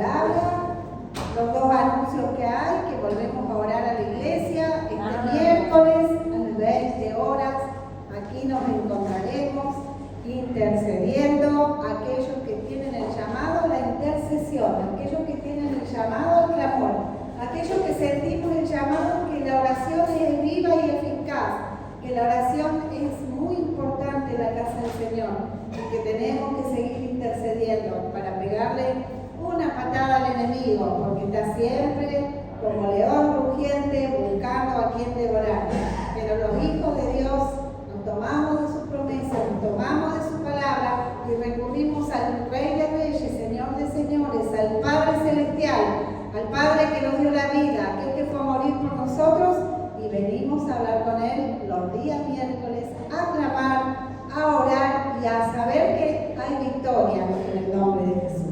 palabra, los dos anuncios que hay, que volvemos a orar a la iglesia este miércoles a las 20 horas. Aquí nos encontraremos intercediendo a aquellos que tienen el llamado a la intercesión, aquellos que tienen el llamado al clamor, aquellos que sentimos el llamado que la oración es viva y eficaz, que la oración es muy importante en la casa del Señor y que tenemos que seguir intercediendo para pegarle una patada al enemigo, porque está siempre como león rugiente buscando a quien devorar. Pero los hijos de Dios nos tomamos de su promesa, nos tomamos de su palabra y recurrimos al Rey de Reyes, Señor de Señores, al Padre Celestial, al Padre que nos dio la vida, aquel que fue a morir por nosotros, y venimos a hablar con Él los días miércoles, a clamar, a orar y a saber que hay victoria en el nombre de Jesús.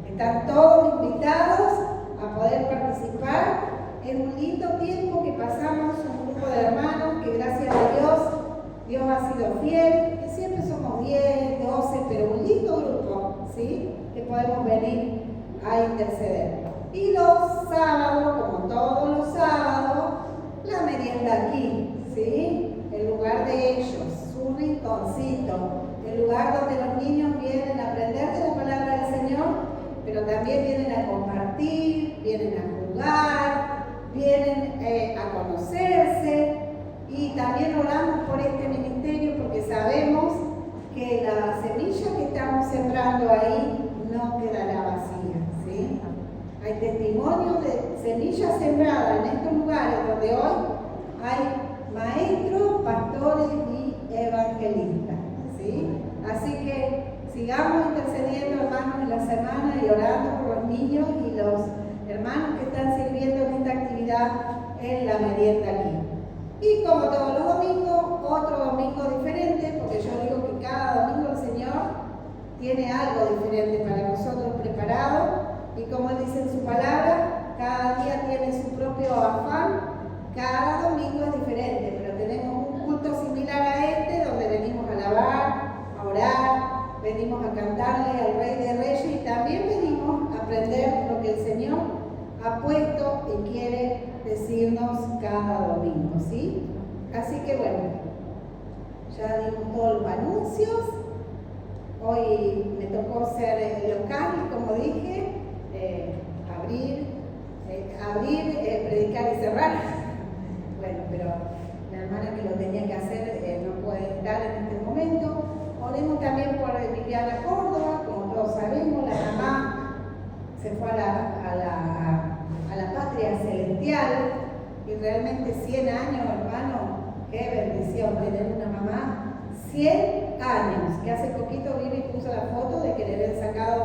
Están todos invitados a poder participar en un lindo tiempo que pasamos, un grupo de hermanos que gracias a Dios ha sido fiel, que siempre somos 10, 12, pero un lindo grupo, ¿sí? Que podemos venir a interceder. Y los sábados, como todos los sábados, la merienda aquí, ¿sí? El lugar de ellos, su rinconcito, el lugar donde los niños vienen a aprender de la palabra del Señor, pero también vienen a compartir, vienen a jugar, vienen a conocerse, y también oramos por este ministerio porque sabemos que la semilla que estamos sembrando ahí no quedará vacía, ¿sí? Hay testimonios de semillas sembradas en estos lugares donde hoy hay maestros, pastores y evangelistas, ¿sí? Así que sigamos intercediendo, hermanos, en la semana y orando por los niños y los hermanos que están sirviendo en esta actividad en la merienda aquí. Y como todos los domingos, otro domingo diferente, porque yo digo que cada domingo el Señor tiene algo diferente para nosotros preparado. Y como Él dice en su palabra, cada día tiene su propio afán, cada domingo es diferente, pero tenemos un culto similar a este, donde venimos a alabar, a orar, venimos a cantarle al Rey de Reyes y también venimos a aprender lo que el Señor ha puesto y quiere decirnos cada domingo, ¿sí? Así que bueno, ya dimos todos los anuncios. Hoy me tocó ser local, como dije, abrir, predicar y cerrar. Bueno, pero la hermana que lo tenía que hacer no puede estar en este momento. Oremos también por Viviana Córdoba, como todos sabemos, la mamá se fue a la patria celestial, y realmente 100 años, hermano, qué bendición tener una mamá. 100 años, que hace poquito Vivi puso la foto de que le habían sacado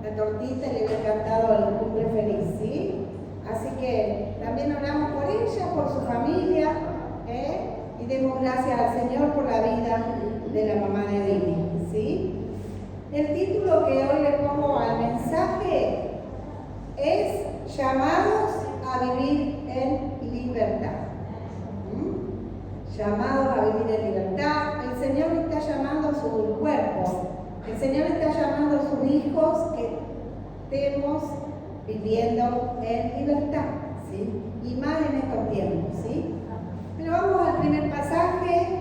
la tortita y le habían cantado el cumple feliz, ¿sí? Así que también oramos por ella, por su familia, y demos gracias al Señor por la vida de la mamá de Vivi, ¿sí? El título que hoy le pongo al mensaje es Llamados a vivir en libertad. Llamados a vivir en libertad. El Señor está llamando a su cuerpo. El Señor está llamando a sus hijos que estemos viviendo en libertad, ¿sí? Y más en estos tiempos, ¿sí? Pero vamos al primer pasaje.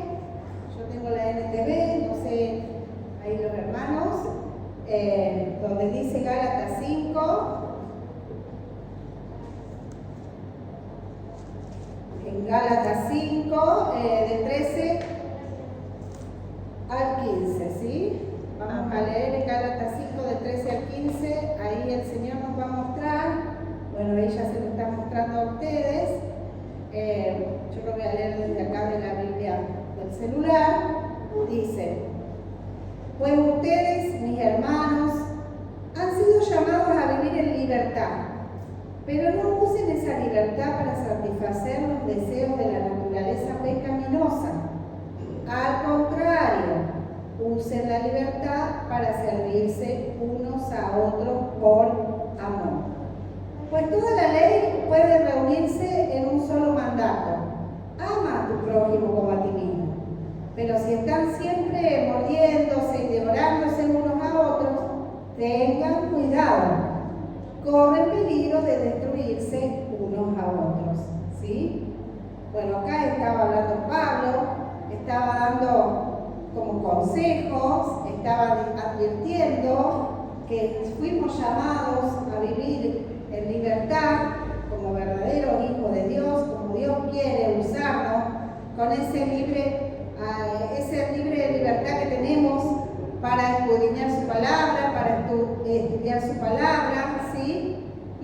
Yo tengo la NTV, no sé, ahí los hermanos, donde dice Gálatas 5. En Gálatas 5, de 13 al 15, ¿sí? Vamos a leer en Gálatas 5, de 13 al 15. Ahí el Señor nos va a mostrar, bueno, ella se lo está mostrando a ustedes. Yo lo voy a leer desde acá de la Biblia del celular. Dice: pues ustedes, mis hermanos, han sido llamados a vivir en libertad, pero no usen esa libertad para satisfacer los deseos de la naturaleza pecaminosa. Al contrario, usen la libertad para servirse unos a otros por amor. Pues toda la ley puede reunirse en un solo mandato: ama a tu prójimo como a ti mismo. Pero si están siempre mordiéndose y devorándose unos a otros, tengan cuidado. peligro de destruirse unos a otros, ¿sí? Bueno, acá estaba hablando Pablo, estaba dando como consejos, estaba advirtiendo que fuimos llamados a vivir en libertad como verdaderos hijos de Dios, como Dios quiere usarnos, con esa libre libertad que tenemos para escudriñar su palabra, para estudiar su palabra, ¿sí?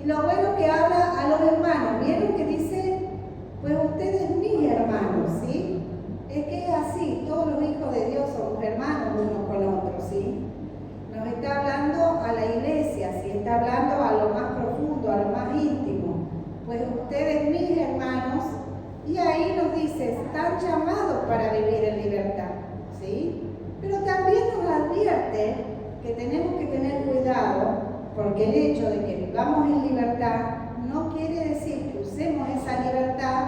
Y lo bueno que habla a los hermanos, ¿vieron que dice, pues ustedes mis hermanos, ¿sí? Es que es así, todos los hijos de Dios somos hermanos unos con otros, ¿sí? Nos está hablando a la iglesia, ¿sí? Está hablando a lo más profundo, a lo más íntimo. Pues ustedes mis hermanos, y ahí nos dice, están llamados para vivir en libertad, ¿sí? Pero también nos advierte que tenemos que tener cuidado, porque el hecho de que vivamos en libertad no quiere decir que usemos esa libertad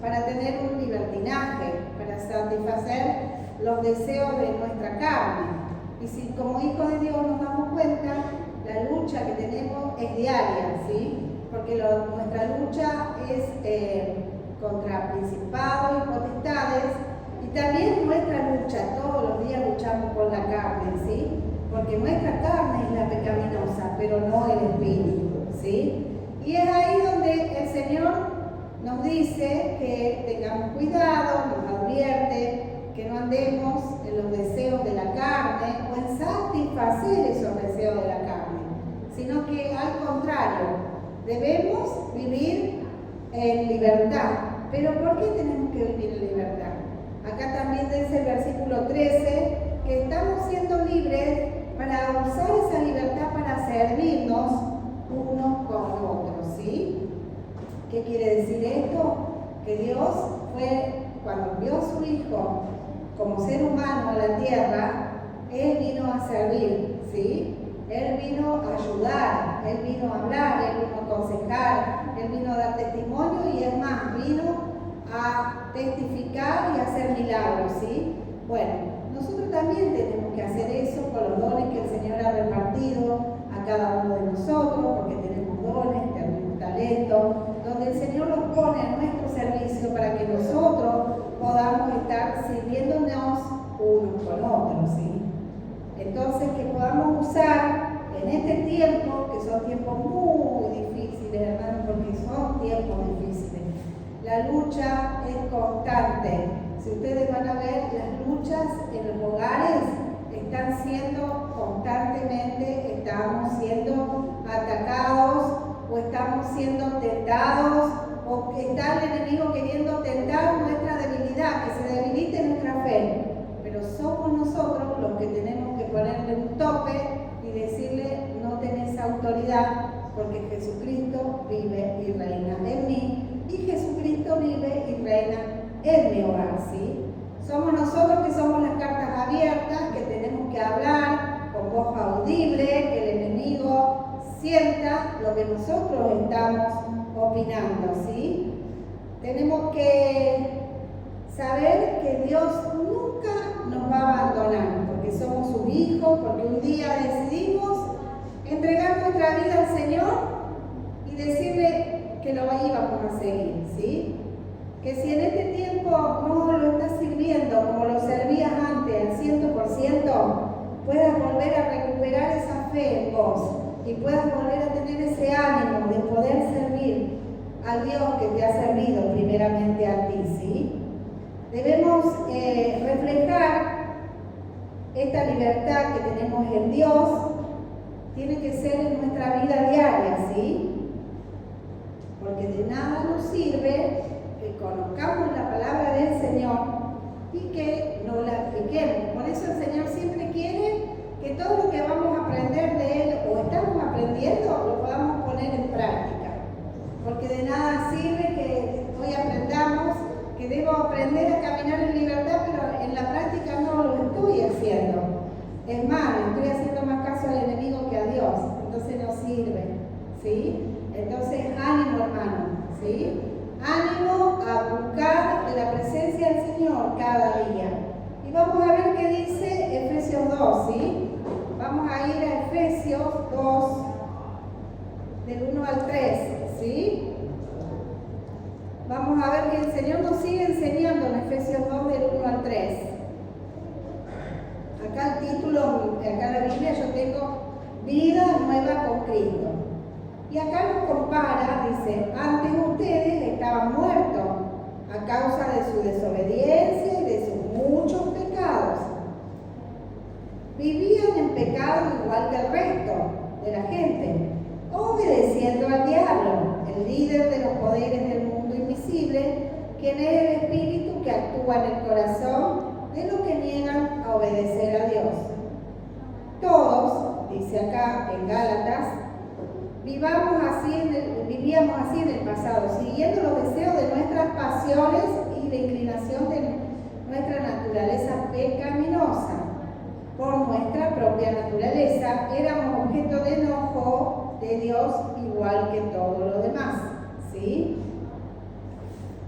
para tener un libertinaje, para satisfacer los deseos de nuestra carne. Y si como hijos de Dios nos damos cuenta, la lucha que tenemos es diaria, ¿sí? Porque nuestra lucha es contra principados y potestades, y también nuestra lucha, todos los días luchamos con la carne, ¿sí? Porque nuestra carne es la pecaminosa, pero no el espíritu, ¿sí? Y es ahí donde el Señor nos dice que tengamos cuidado, nos advierte, que no andemos en los deseos de la carne o en satisfacer esos deseos de la carne, sino que al contrario, debemos vivir en libertad. ¿Pero por qué tenemos que vivir en libertad? Acá también dice el versículo 13 que estamos siendo libres para usar esa libertad para servirnos unos con otros, ¿sí? ¿Qué quiere decir esto? Que Dios cuando envió a su Hijo como ser humano a la tierra, Él vino a servir, ¿sí? Él vino a ayudar, Él vino a hablar, Él vino a aconsejar, Él vino a dar testimonio y es más, vino a testificar y a hacer milagros, ¿sí? Bueno, nosotros también tenemos que hacer eso con los dones que el Señor ha repartido a cada uno de nosotros, porque tenemos dones, tenemos talentos, donde el Señor los pone a nuestro servicio para que nosotros podamos estar sirviéndonos unos con otros, ¿sí? Entonces, que podamos usar en este tiempo, que son tiempos muy difíciles, hermanos, porque son tiempos difíciles. La lucha es constante. Si ustedes van a ver, las luchas en los hogares están siendo constantemente, estamos siendo atacados o estamos siendo tentados o está el enemigo queriendo tentar nuestra debilidad, que se debilite nuestra fe. Pero somos nosotros los que tenemos que ponerle un tope y decirle, no tenés autoridad, porque Jesucristo vive y reina en mí, y Jesucristo vive y reina en mi hogar, ¿sí? Somos nosotros que somos las cartas abiertas, que tenemos que hablar con voz audible, que el enemigo sienta lo que nosotros estamos opinando, ¿sí? Tenemos que saber que Dios nunca nos va a abandonar, porque somos sus hijos, porque un día decidimos entregar nuestra vida al Señor y decirle que lo íbamos a seguir, ¿sí? Que si en este tiempo no lo estás sirviendo como lo servías antes al 100%, puedas volver a recuperar esa fe en vos y puedas volver a tener ese ánimo de poder servir al Dios que te ha servido primeramente a ti, ¿sí? Debemos reflejar esta libertad que tenemos en Dios, tiene que ser en nuestra vida diaria, ¿sí? Porque de nada nos sirve que conozcamos la palabra del Señor y que no la apliquemos. Por eso el Señor siempre quiere que todo lo que vamos a aprender de Él o estamos aprendiendo lo podamos poner en práctica. Porque de nada sirve que hoy aprendamos que debo aprender a caminar en libertad, pero en la práctica no lo estoy haciendo. Es más, estoy haciendo más caso al enemigo que a Dios, entonces no sirve, ¿sí? Entonces, ánimo, hermano, ¿sí? Ánimo a buscar la presencia del Señor cada día. Y vamos a ver qué dice Efesios 2, ¿sí? Vamos a ir a Efesios 2, del 1 al 3, ¿sí? Vamos a ver que el Señor nos sigue enseñando en Efesios 2 del 1 al 3. Acá el título, acá en la Biblia yo tengo Vida Nueva con Cristo. Y acá nos compara, dice, antes ustedes estaban muertos a causa de su desobediencia y de sus muchos pecados. Vivían en pecado igual que el resto de la gente, obedeciendo al diablo, el líder de los poderes del mundo invisible, quien es el espíritu que actúa en el corazón de los que niegan a obedecer a Dios. Todos, dice acá en Gálatas, vivíamos así en el pasado, siguiendo los deseos de nuestras pasiones y la inclinación de nuestra naturaleza pecaminosa. Por nuestra propia naturaleza éramos objeto de enojo de Dios igual que todo lo demás, ¿sí?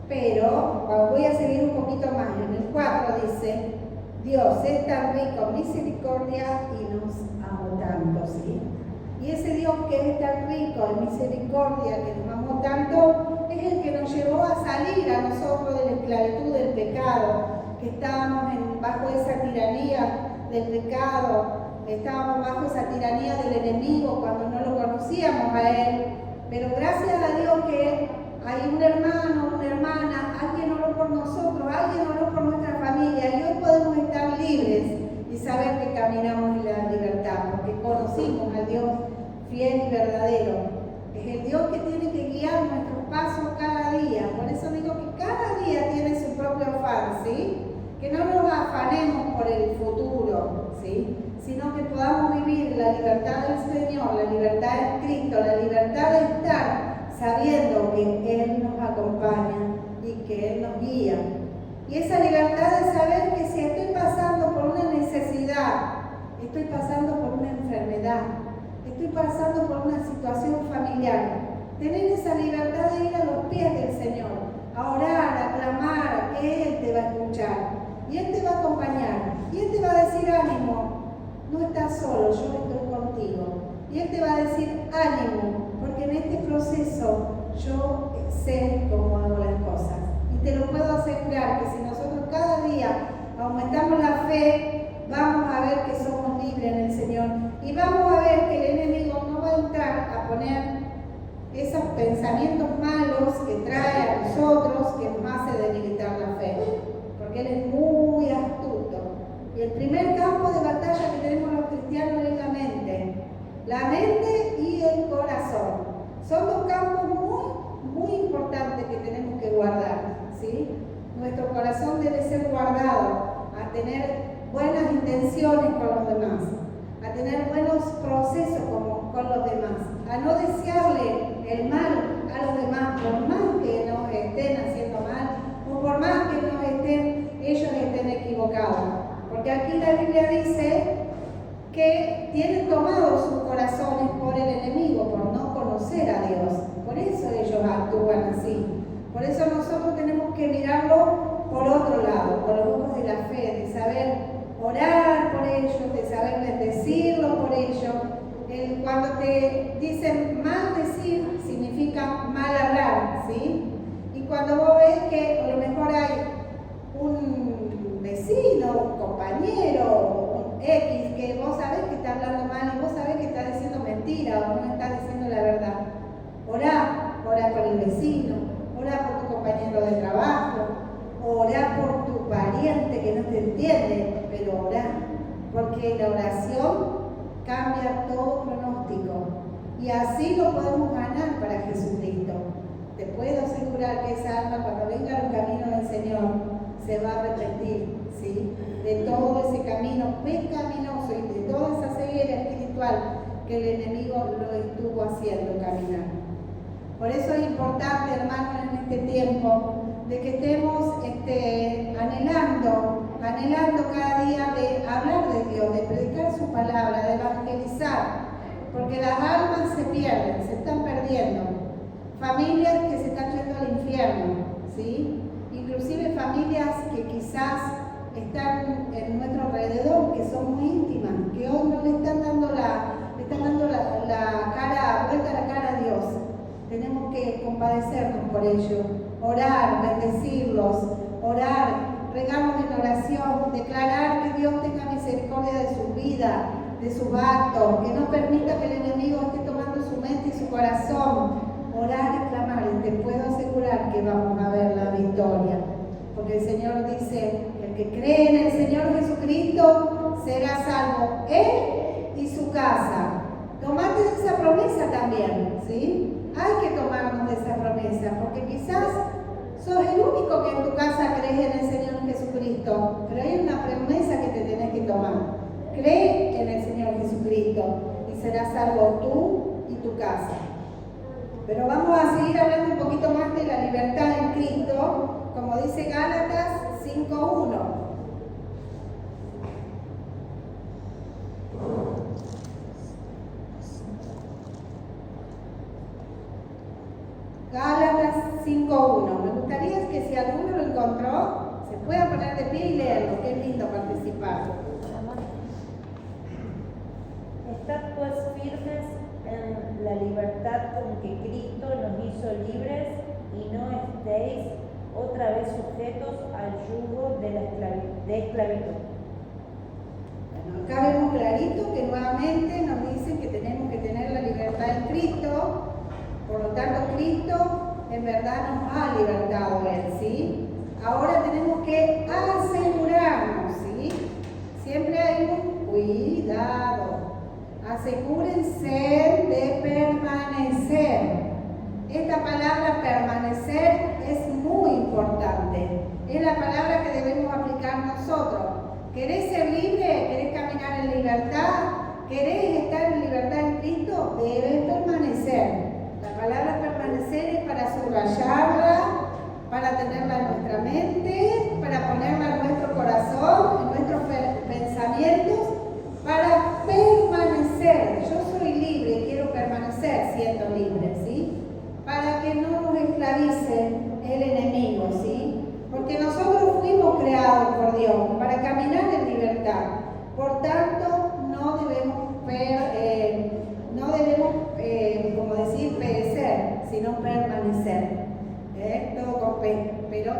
Pero voy a seguir un poquito más. En el 4 dice, Dios es tan rico en misericordia y nos amó tanto, ¿sí? Y ese Dios que es tan rico en misericordia, que nos amó tanto, es el que nos llevó a salir a nosotros de la esclavitud del pecado, que estábamos bajo esa tiranía del pecado, estábamos bajo esa tiranía del enemigo cuando no lo conocíamos a Él. Pero gracias a Dios que hay un hermano, una hermana, alguien oró por nosotros, alguien oró por nuestra familia, y hoy podemos estar libres y saber que caminamos en la libertad, porque conocimos al Dios fiel y verdadero. Es el Dios que tiene que guiar nuestros pasos cada día. Por eso digo que cada día tiene su propio afán, ¿sí? Que no nos afanemos por el futuro, ¿sí? Sino que podamos vivir la libertad del Señor, la libertad en Cristo, la libertad de estar sabiendo que Él nos acompaña y que Él nos guía. Y esa libertad de saber que si estoy pasando por una necesidad, estoy pasando por una enfermedad, estoy pasando por una situación familiar, tener esa libertad de ir a los pies del Señor, a orar, a clamar, que Él te va a escuchar. Y Él te va a acompañar. Y Él te va a decir, ánimo, no estás solo, yo estoy contigo. Y Él te va a decir, ánimo, porque en este proceso yo sé cómo hago las cosas. Y te lo puedo asegurar que si nosotros cada día aumentamos la fe, vamos a ver que somos libres en el Señor. Y vamos a ver que el enemigo no va a entrar a poner esos pensamientos malos que trae a nosotros, que nos hace debilitar la fe. Porque Él es muy astuto. Y el primer campo de batalla que tenemos los cristianos es la mente. La mente y el corazón. Son dos campos muy importantes que tenemos que guardar, ¿sí? Nuestro corazón debe ser guardado a tener buenas intenciones con los demás, a tener buenos procesos con los demás, a no desearle el mal a los demás, por más que nos estén haciendo mal, o por más que ellos estén equivocados. Porque aquí la Biblia dice que tienen tomados sus corazones por el enemigo, por no conocer a Dios. Por eso ellos actúan así. Por eso nosotros tenemos que mirarlo por otro lado, con los ojos de la fe, de saber orar por ellos, de saber bendecirlos por ellos. Cuando te dicen mal decir, significa mal hablar, ¿sí? Y cuando vos ves que a lo mejor hay un vecino, un compañero, un X, que vos sabés que está hablando mal y vos sabés que está diciendo mentira o no está diciendo la verdad, orá por el vecino, orá por tu compañero de trabajo, orá por tu pariente que no te entiende, pero orá, porque la oración cambia todo pronóstico y así lo podemos ganar para Jesucristo. Te puedo asegurar que esa alma, cuando venga al camino del Señor, se va a arrepentir, ¿sí? De todo ese camino pecaminoso y de toda esa ceguera espiritual que el enemigo lo estuvo haciendo caminar. Por eso es importante, hermanos, en este tiempo, de que estemos anhelando cada día de hablar de Dios, de predicar su palabra, de evangelizar, porque las almas se pierden, se están perdiendo. Familias que se están yendo al infierno, ¿sí? Inclusive familias que quizás están en nuestro alrededor, que son muy íntimas, que hoy no le están dando la cara, vuelta a la cara a Dios, que compadecernos por ellos, orar, bendecirlos, orar, regarnos en oración, declarar que Dios tenga misericordia de su vida, de sus actos, que no permita que el enemigo esté tomando su mente y su corazón. Orar y clamar, y te puedo asegurar que vamos a ver la victoria, porque el Señor dice: el que cree en el Señor Jesucristo será salvo, él y su casa. Tomate de esa promesa también, ¿sí? Hay que tomarnos de esa promesa, porque quizás sos el único que en tu casa crees en el Señor Jesucristo, pero hay una promesa que te tenés que tomar. Cree en el Señor Jesucristo y serás salvo tú y tu casa. Pero vamos a seguir hablando un poquito más de la libertad en Cristo, como dice Gálatas 5:1. Gálatas 5:1. Me gustaría que si alguno lo encontró, se pueda poner de pie y leerlo, que es lindo participar. Estad pues firmes en la libertad con que Cristo nos hizo libres y no estéis otra vez sujetos al yugo de la esclavitud. Bueno, acá vemos clarito que nuevamente nos dicen que tenemos que tener la libertad en Cristo. Por lo tanto, Cristo en verdad nos ha libertado Él, ¿sí? Ahora tenemos que asegurarnos, ¿sí? Siempre hay un cuidado. Asegúrense de permanecer. Esta palabra permanecer es muy importante. Es la palabra que debemos aplicar nosotros. ¿Querés ser libre? ¿Querés caminar en libertad? ¿Querés estar en libertad en Cristo? Debes permanecer. La palabra permanecer es para subrayarla, para tenerla en nuestra mente, para ponerla en nuestro corazón, en nuestros pensamientos, para permanecer. Yo soy libre y quiero permanecer siendo libre, ¿sí? Para que no nos esclavice el enemigo, ¿sí? Porque nosotros fuimos creados por Dios para caminar en libertad. Por tanto, no debemos como decir, perecer, sino permanecer. Todo con P. Pero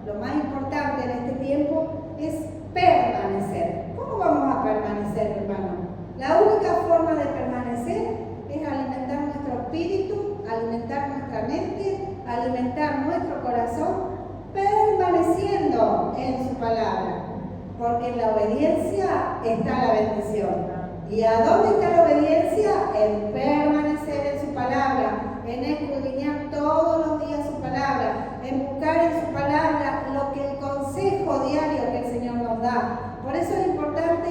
lo más importante en este tiempo es permanecer. ¿Cómo vamos a permanecer, hermano? La única forma de permanecer es alimentar nuestro espíritu, alimentar nuestra mente, alimentar nuestro corazón, permaneciendo en su palabra. Porque en la obediencia está la bendición. ¿Y a dónde está la obediencia? En permanecer en su palabra, en escudriñar todos los días su palabra, en buscar en su palabra lo que el consejo diario que el Señor nos da. Por eso es importante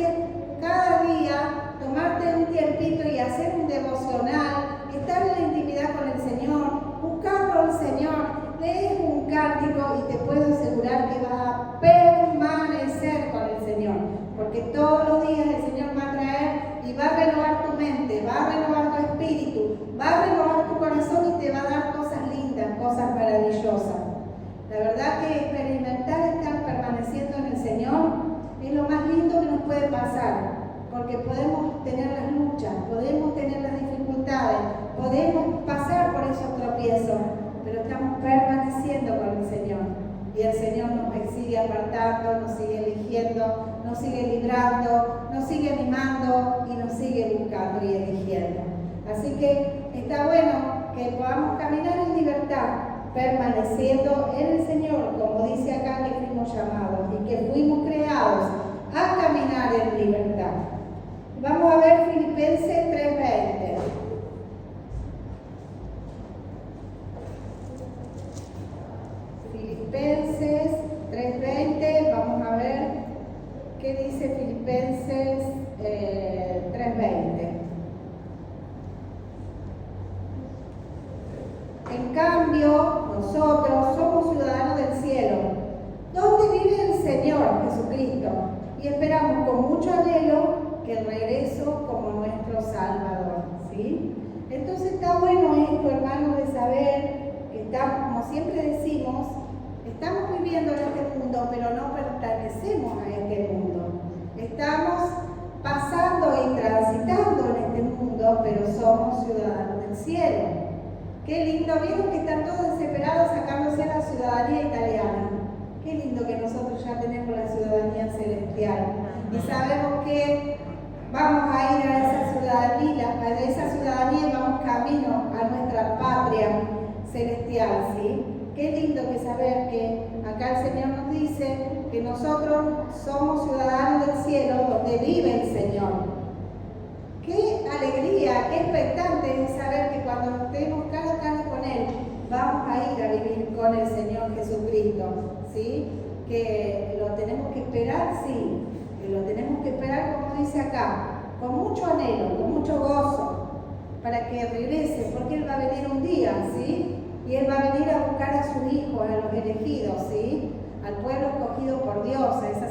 cada día tomarte un tiempito y hacer un devocional, estar en la intimidad con el Señor, buscarlo al Señor, lees un cántico y te puedo asegurar que vas a permanecer con el Señor, porque todos los días el Señor va a traer y va a renovar tu mente, va a renovar tu espíritu, va a renovar tu corazón y te va a dar cosas lindas, cosas maravillosas. La verdad que experimentar estar permaneciendo en el Señor es lo más lindo que nos puede pasar, porque podemos tener las luchas, podemos tener las dificultades, podemos pasar por esos tropiezos, pero estamos permaneciendo con el Señor. Y el Señor nos sigue apartando, nos sigue eligiendo, nos sigue librando, nos sigue animando y nos sigue buscando y eligiendo. Así que está bueno que podamos caminar en libertad, permaneciendo en el Señor, como dice acá que fuimos llamados y que fuimos creados a caminar en libertad. Vamos a ver Filipenses 3:20. Filipenses 3:20, vamos a ver qué dice Filipenses 3:20. En cambio, nosotros somos ciudadanos del cielo, donde vive el Señor Jesucristo, y esperamos con mucho anhelo que el regreso como nuestro Salvador, ¿sí? Entonces está bueno esto, hermanos, de saber que estamos, como siempre decimos, estamos viviendo en este mundo, pero no pertenecemos a este mundo. Estamos pasando y transitando en este mundo, pero somos ciudadanos del cielo. Qué lindo, vieron que están todos desesperados sacándose la ciudadanía italiana. Qué lindo que nosotros ya tenemos la ciudadanía celestial. Y sabemos que vamos a ir a esa ciudadanía y vamos camino a nuestra patria celestial, ¿sí? Qué lindo que saber que acá el Señor nos dice que nosotros somos ciudadanos del cielo donde vive el Señor. Qué alegría, qué expectante es saber que cuando estemos cara a cara con Él, vamos a ir a vivir con el Señor Jesucristo, ¿sí? Que lo tenemos que esperar, sí, que lo tenemos que esperar como dice acá, con mucho anhelo, con mucho gozo, para que regrese, porque Él va a venir un día, ¿sí? Y Él va a venir a buscar a sus hijos, a los elegidos, ¿sí? Al pueblo escogido por Dios, a esa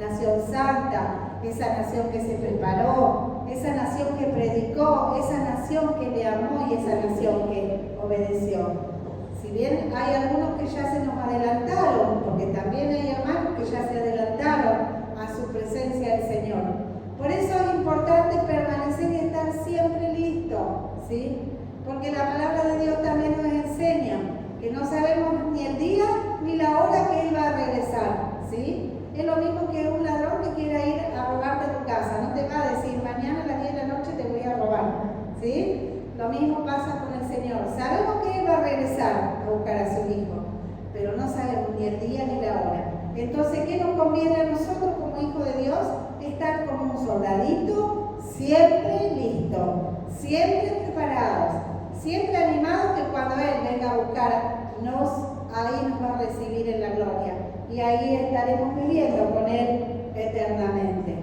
nación santa, esa nación que se preparó, esa nación que predicó, esa nación que le amó y esa nación que obedeció. Si bien hay algunos que ya se nos adelantaron, porque también hay hermanos que ya se adelantaron a su presencia del Señor. Por eso es importante permanecer y estar siempre listo, ¿sí? Porque la palabra de Dios también nos enseña que no sabemos ni el día ni la hora que Él va a regresar, ¿sí? Es lo mismo que un ladrón que quiera ir a robarte tu casa. No te va a decir, mañana a las 10 de la noche te voy a robar, ¿sí? Lo mismo pasa con el Señor. Sabemos que Él va a regresar a buscar a su Hijo, pero no sabemos ni el día ni la hora. Entonces, ¿qué nos conviene a nosotros como hijos de Dios? Estar como un soldadito, siempre listo, siempre preparados, siempre animados que cuando Él venga a buscarnos, ahí nos va a recibir en la gloria. Y ahí estaremos viviendo con Él eternamente.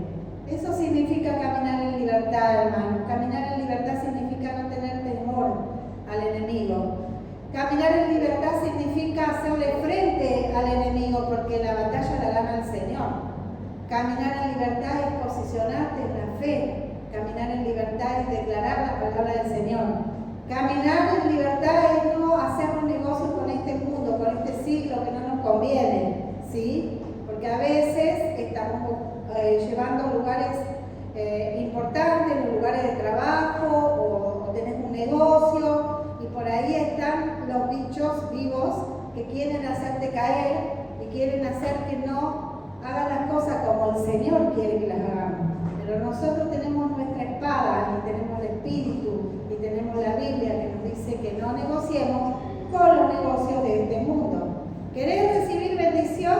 Eso significa caminar en libertad, hermanos. Caminar en libertad significa no tener temor al enemigo. Caminar en libertad significa hacerle frente al enemigo porque la batalla la gana el Señor. Caminar en libertad es posicionarte en la fe. Caminar en libertad es declarar la palabra del Señor. Caminar en libertad es no hacer un negocio con este mundo, con este siglo que no nos conviene, ¿sí? Porque a veces estamos llevando lugares importantes, los lugares de trabajo o tenés un negocio y por ahí están los bichos vivos que quieren hacerte caer y quieren hacer que no hagas las cosas como el Señor quiere que las hagamos. Pero nosotros tenemos nuestra espada y tenemos el Espíritu y tenemos la Biblia que nos dice que no negociemos con los negocios de este mundo. ¿Querés recibir bendición?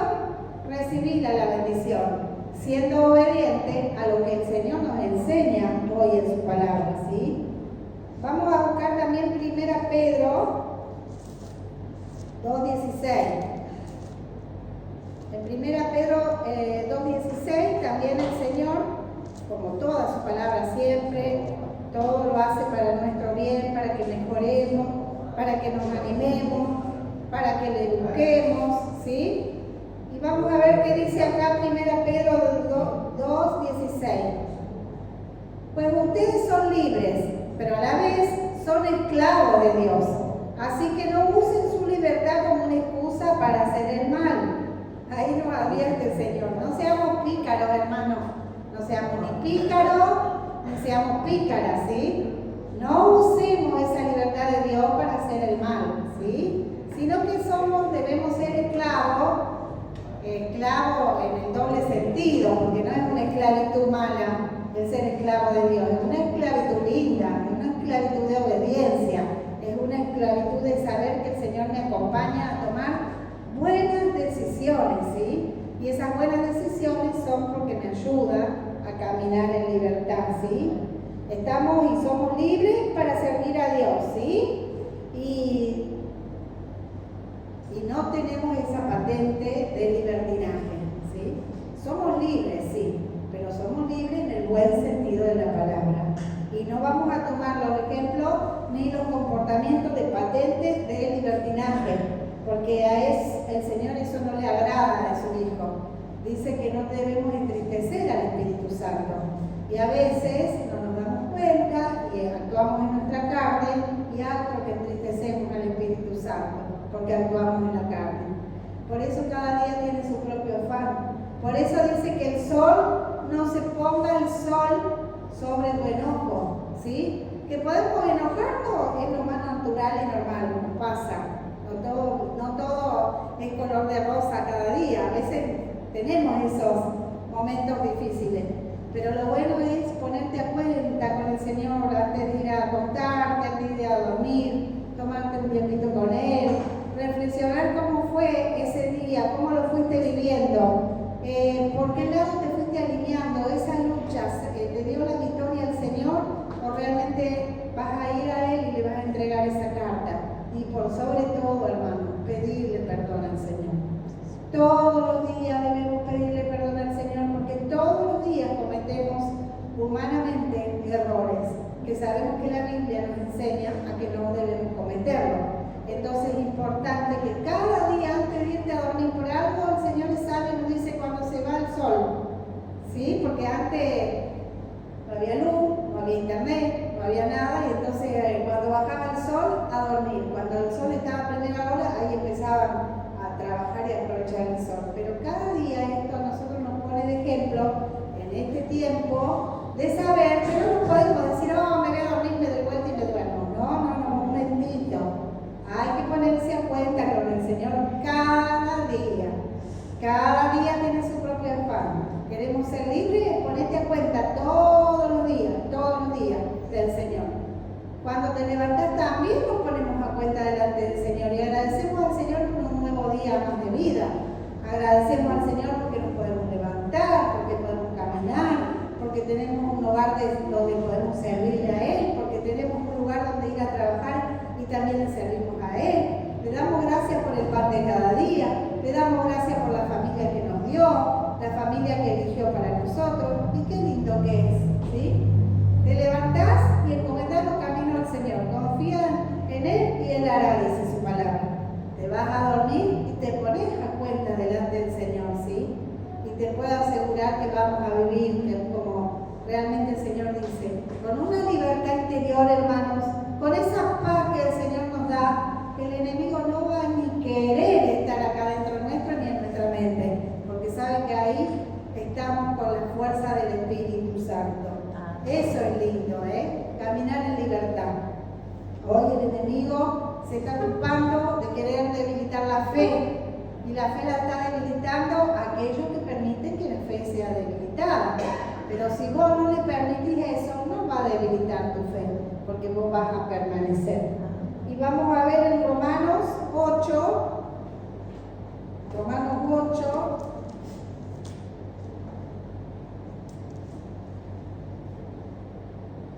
Recibila la bendición, siendo obediente a lo que el Señor nos enseña hoy en su palabra, ¿sí? Vamos a buscar también 1 Pedro 2:16. En 1 Pedro 2:16 también el Señor, como toda su palabra siempre, todo lo hace para nuestro bien, para que mejoremos, para que nos animemos, para que le busquemos, ¿sí? Y vamos a ver qué dice acá 1 Pedro 2:16. Pues ustedes son libres, pero a la vez son esclavos de Dios. Así que no usen su libertad como una excusa para hacer el mal. Ahí nos advierte el Señor. No seamos pícaros, hermanos. No seamos ni pícaros, ni seamos pícaras, ¿sí? No usemos esa libertad de Dios para hacer el mal, ¿sí? Sino que debemos ser esclavos en el doble sentido, porque no es una esclavitud mala el ser esclavo de Dios, es una esclavitud linda, es una esclavitud de obediencia, es una esclavitud de saber que el Señor me acompaña a tomar buenas decisiones, ¿sí? Y esas buenas decisiones son porque me ayudan a caminar en libertad, ¿sí? Estamos y somos libres para servir a Dios, ¿sí? Y no tenemos esa patente de libertinaje, ¿sí? Somos libres, sí, pero somos libres en el buen sentido de la palabra. Y no vamos a tomar los ejemplos ni los comportamientos de patentes de libertinaje, porque el Señor eso no le agrada a su Hijo. Dice que no debemos entristecer al Espíritu Santo. Y a veces no nos damos cuenta y actuamos en nuestra carne y algo que entristecemos al Espíritu Santo, porque actuamos en la carne. Por eso cada día tiene su propio afán. Por eso dice que el sol no se ponga el sol sobre tu enojo, ¿sí? Que podemos enojarnos, es lo más natural tenemos esos momentos difíciles. Pero lo bueno es ponerte a cuenta con el Señor antes de ir a acostarte, antes de ir a dormir, tomarte un tiempito con Él, reflexionar cómo fue ese día, cómo lo fuiste viviendo, por qué lado te fuiste alineando, esas luchas, ¿te dio la victoria el Señor o realmente vas a ir a Él y le vas a entregar esa carta? Y por sobre todo, hermano, pedirle perdón al Señor. Todos los días debemos pedirle perdón al Señor porque todos los días cometemos humanamente errores que sabemos que la Biblia nos enseña a que no debemos cometerlo. Entonces es importante que cada día antes de irte a dormir, por algo el Señor sabe y nos dice cuando se va el sol, ¿sí? Porque antes no había luz, no había internet, no había nada, y entonces cuando bajaba el sol, a dormir. Cuando el sol estaba a primera hora, ahí empezaban a trabajar y a aprovechar el sol. Pero cada día esto a nosotros nos pone de ejemplo en este tiempo de saber que no podemos decir, oh, me voy a dormir, me doy vuelta y me duermo. No, un momentito. Hay que ponerse a cuenta con el Señor cada día. Cada día tiene su propio afán. Queremos ser libres, ponete a cuenta todos los días del Señor. Cuando te levantas también nos ponemos a cuenta delante del Señor y agradecemos al Señor por un nuevo día más de vida. Agradecemos al Señor porque nos podemos levantar, porque podemos caminar, porque tenemos un hogar donde podemos servirle a Él, porque tenemos un lugar donde ir a trabajar y también le servimos a Él. Le damos gracias por el pan de cada día, le damos gracias por la familia que nos dio, la familia que eligió para nosotros, y qué lindo que es, ¿sí? Te levantás y encomendás los caminos al Señor, confía en Él y Él hará, dice su palabra. Te vas a dormir y te pones a cuenta delante del Señor, ¿sí? Y te puedo asegurar que vamos a vivir como realmente el Señor dice, con una libertad interior, hermanos, con esa paz que el Señor nos da, que el enemigo no va ni querer estar acá dentro nuestro ni en nuestra mente, porque sabe que ahí estamos con la fuerza del Espíritu Santo. Eso es lindo, caminar en libertad. Hoy el enemigo se está ocupando de querer debilitar la fe, y la fe la está debilitando a aquellos que permiten que la fe sea debilitada. Pero si vos no le permitís eso, no va a debilitar tu fe, porque vos vas a permanecer. Y vamos a ver en Romanos 8,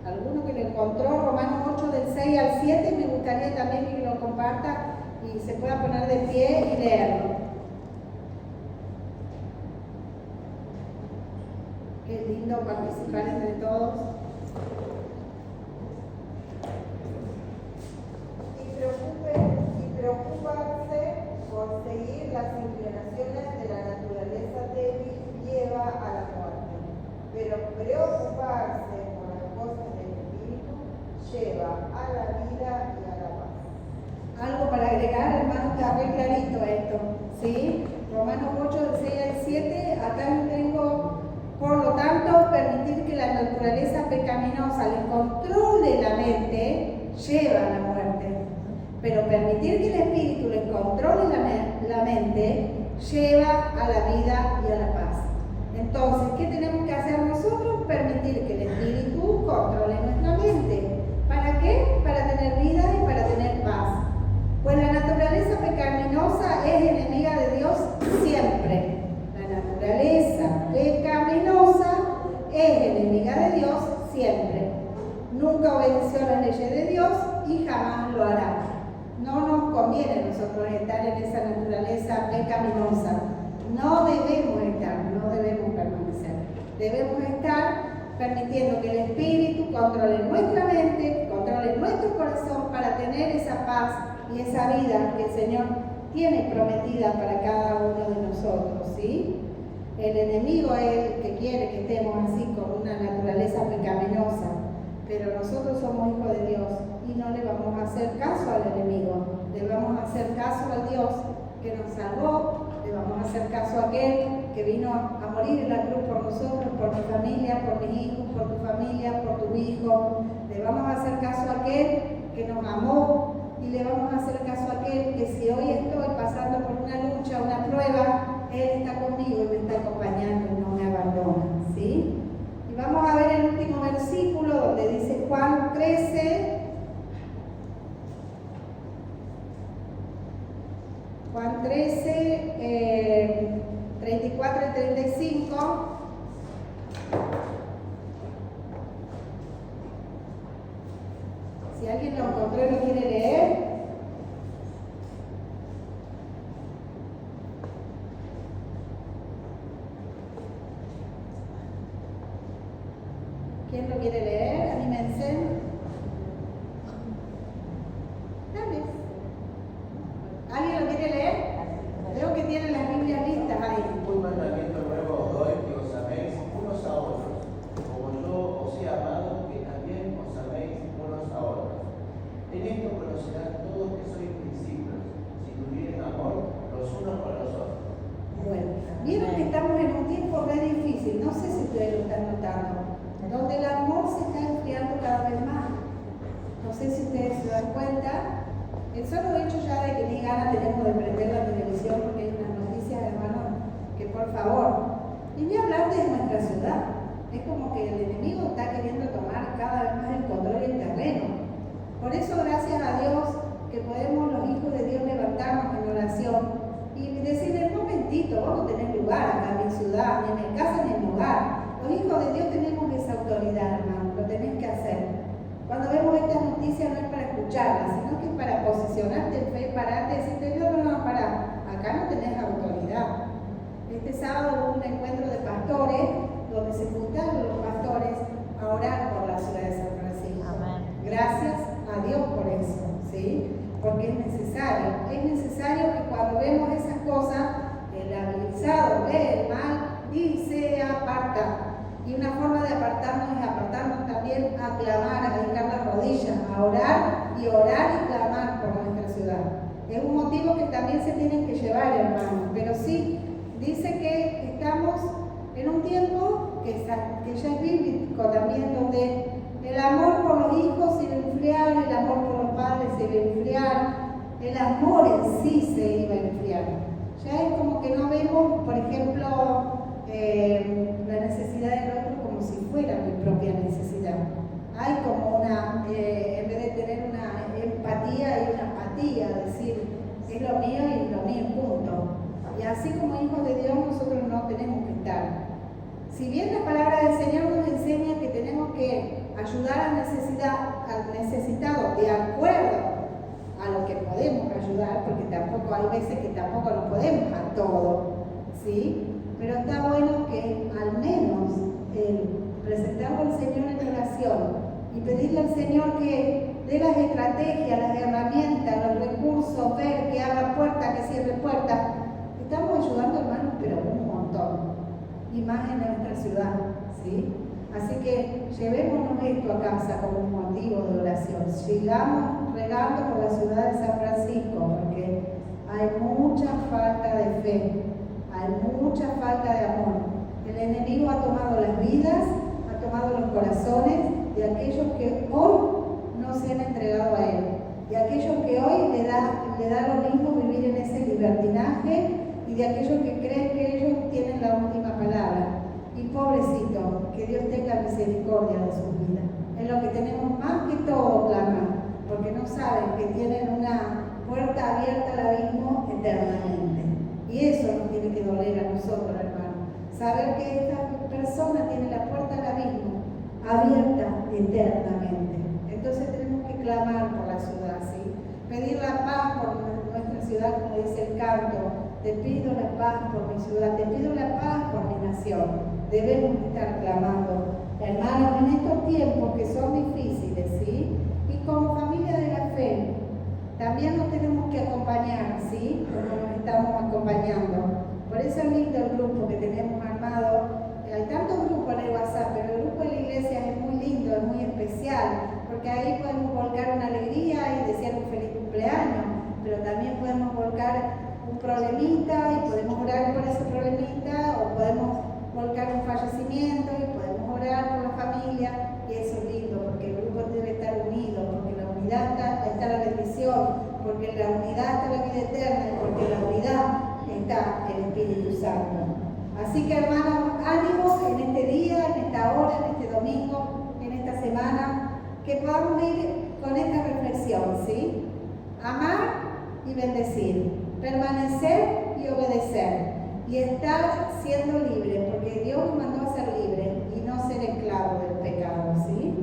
alguno que lo encontró, Romanos 8 del 6 al 7, me gustaría también que lo comparta y se pueda poner de pie y leerlo. Qué lindo participar entre todos. Y preocuparse por seguir las inclinaciones de la naturaleza débil lleva a la muerte, pero preocuparse por las cosas del Espíritu lleva a la vida y a la paz. Algo para agregar, hermano, está bien clarito esto, ¿sí? Romanos 8, del 6 al 7, acá yo tengo, por lo tanto, permitir que la naturaleza pecaminosa le controle la mente lleva a la muerte, pero permitir que el Espíritu le controle la mente lleva a la vida y a la paz. Entonces, ¿qué tenemos que hacer nosotros? Permitir que el Espíritu controle nuestra mente. ¿Para qué? Para tener vida y para tener paz. Pues la naturaleza pecaminosa es enemiga de Dios siempre. La naturaleza pecaminosa es enemiga de Dios siempre. Nunca obedeció las leyes de Dios y jamás lo hará. No nos conviene a nosotros estar en esa naturaleza pecaminosa. No debemos estar, no debemos permanecer. Debemos estar permitiendo que el Espíritu controle nuestra mente, controle nuestro corazón para tener esa paz y esa vida que el Señor tiene prometida para cada uno de nosotros, ¿sí? El enemigo es el que quiere que estemos así con una naturaleza pecaminosa, pero nosotros somos hijos de Dios y no le vamos a hacer caso al enemigo, le vamos a hacer caso al Dios que nos salvó, le vamos a hacer caso a aquel que vino a morir en la cruz por nosotros, por mi familia, por mis hijos, por tu familia, por tus hijos. Le vamos a hacer caso a aquel que nos amó y le vamos a hacer caso a aquel que si hoy estoy pasando por una lucha, una prueba, Él está conmigo y me está acompañando y no me abandona, ¿sí? Y vamos a ver el último versículo donde dice Juan 13. Juan 13, 34 y 35. Si alguien lo encontró y lo quiere leer. ¿Quién lo quiere leer? Anímense. Dale. ¿Alguien lo quiere leer? Veo que tienen las Biblias listas ahí. Un mandamiento nuevo os doy, que os améis unos a otros, como yo os he amado, que también os améis unos a otros. En esto conocerán todos que sois discípulos, si tuvieren amor los unos con los otros. Bueno, vieron que estamos en un tiempo re difícil, no sé si ustedes lo están notando, donde el amor se está enfriando cada vez más. No sé si ustedes se dan cuenta. El solo hecho ya de que ni ganas tenemos de prender la televisión porque hay unas noticias, hermano, que por favor, y ni hablar de nuestra ciudad. Es como que el enemigo está queriendo tomar cada vez más el control del terreno. Por eso, gracias a Dios, que podemos los hijos de Dios levantarnos en oración y decirle, un momentito, vos no tenés lugar acá en mi ciudad, ni en mi casa, ni en mi hogar. Los hijos de Dios tenemos esa autoridad, hermano, lo tenés que hacer. Cuando vemos estas noticias no es para escucharlas, sino que es para posicionarte en fe, pararte y decirte, no, para, acá no tenés autoridad. Este sábado hubo un encuentro de pastores, donde se juntaron los pastores a orar por la ciudad de San Francisco. Amén. Gracias a Dios por eso, ¿sí? Porque es necesario que cuando vemos esas cosas, el habilizado ve el mal y se aparta. Y una forma de apartarnos es apartarnos también a clamar, a hincar las rodillas, a orar y clamar por nuestra ciudad. Es un motivo que también se tienen que llevar, hermanos. Pero sí, dice que estamos en un tiempo que ya es bíblico también, donde el amor por los hijos se iba a enfriar, el amor por los padres se iba a enfriar, el amor en sí se iba a enfriar. Ya es como que no vemos, por ejemplo, la necesidad del otro como si fuera mi propia necesidad. Hay como una, en vez de tener una empatía, hay una apatía, decir, es lo mío y lo mío, punto. Y así como hijos de Dios nosotros no tenemos que estar. Si bien la palabra del Señor nos enseña que tenemos que ayudar al necesitado de acuerdo a lo que podemos ayudar, porque tampoco hay veces que tampoco nos podemos a todo, ¿sí? Pero está bueno que al menos presentarlo al Señor en oración y pedirle al Señor que dé las estrategias, las herramientas, los recursos, ver que abra puertas, que cierre puertas. Estamos ayudando, hermanos, pero un montón. Y más en nuestra ciudad, ¿sí? Así que llevémonos esto a casa como un motivo de oración. Sigamos regando por la ciudad de San Francisco, porque hay mucha falta de fe. Hay mucha falta de amor. El enemigo ha tomado las vidas, ha tomado los corazones de aquellos que hoy no se han entregado a Él. De aquellos que hoy le da lo mismo vivir en ese libertinaje y de aquellos que creen que ellos tienen la última palabra. Y pobrecito, que Dios tenga misericordia de sus vidas. Es lo que tenemos más que todo clamar, porque no saben que tienen una puerta abierta al abismo eternamente. Y eso nos tiene que doler a nosotros, hermanos. Saber que esta persona tiene la puerta al abismo abierta eternamente. Entonces tenemos que clamar por la ciudad, ¿sí? Pedir la paz por nuestra ciudad, como dice el canto. Te pido la paz por mi ciudad, te pido la paz por mi nación. Debemos estar clamando, hermanos, en estos tiempos que son difíciles, ¿sí? Y como familia de la fe, también nos tenemos que acompañar, ¿sí? Como nos estamos acompañando. Por eso es lindo el grupo que tenemos armado. Hay tantos grupos en el WhatsApp, pero el grupo de la iglesia es muy lindo, es muy especial, porque ahí podemos volcar una alegría y desear un feliz cumpleaños, pero también podemos volcar un problemita y podemos orar por ese problemita, o podemos volcar un fallecimiento y podemos orar por la familia, y eso es lindo, porque el grupo debe estar unido, porque en la unidad está la bendición, porque en la unidad está la vida eterna, y porque en la unidad está el Espíritu Santo. Así que hermanos, ánimo en este día, en esta hora, en este domingo, en esta semana, que podamos ir con esta reflexión, ¿sí? Amar y bendecir, permanecer y obedecer, y estar siendo libres, porque Dios nos mandó a ser libres y no ser esclavos del pecado, ¿sí?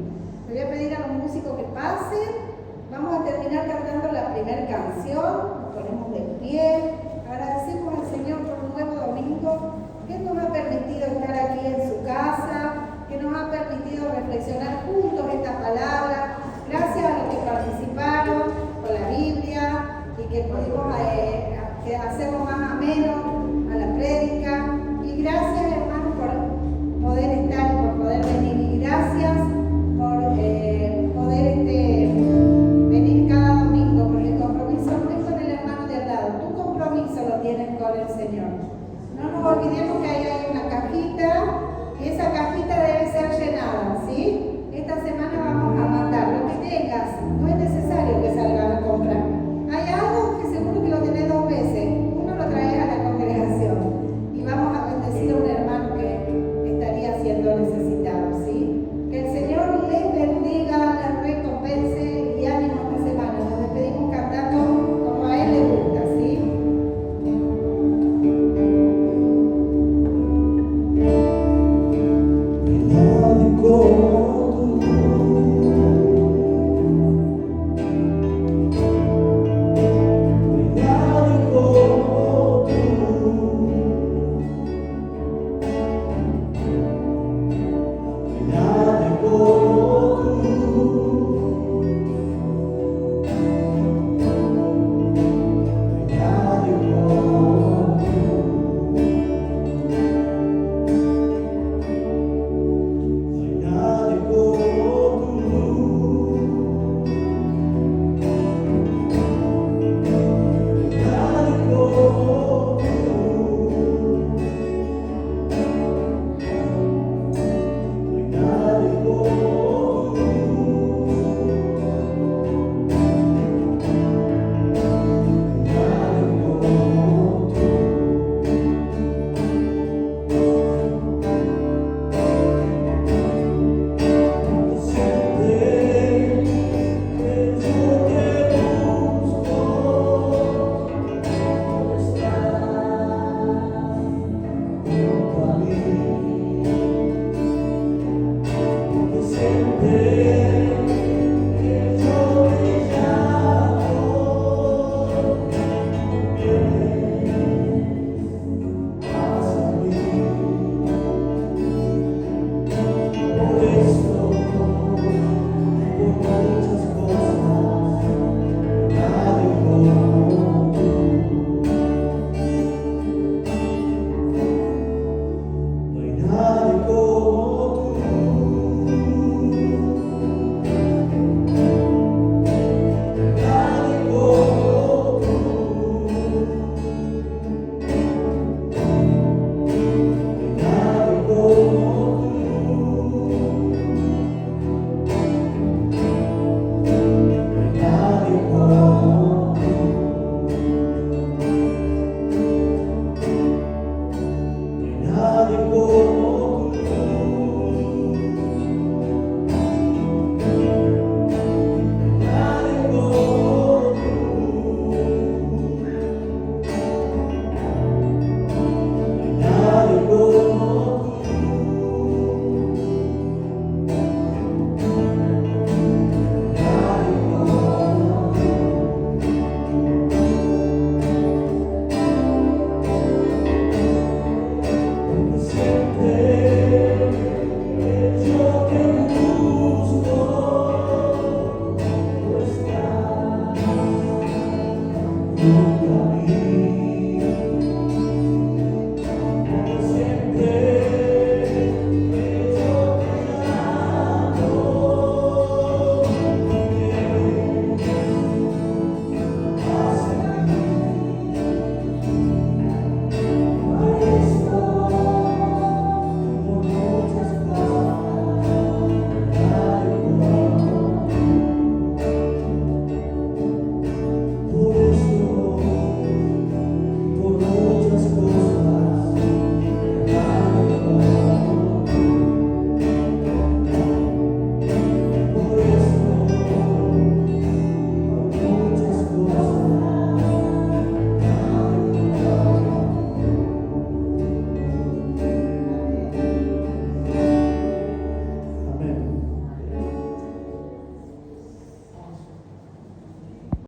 Le voy a pedir a los músicos que pasen. Vamos a terminar cantando la primera canción, nos ponemos de pie, agradecemos al Señor por un nuevo domingo que nos ha permitido estar aquí en su casa, que nos ha permitido reflexionar juntos esta palabra. Gracias a los que participaron con la Biblia y que pudimos hacerlo más ameno.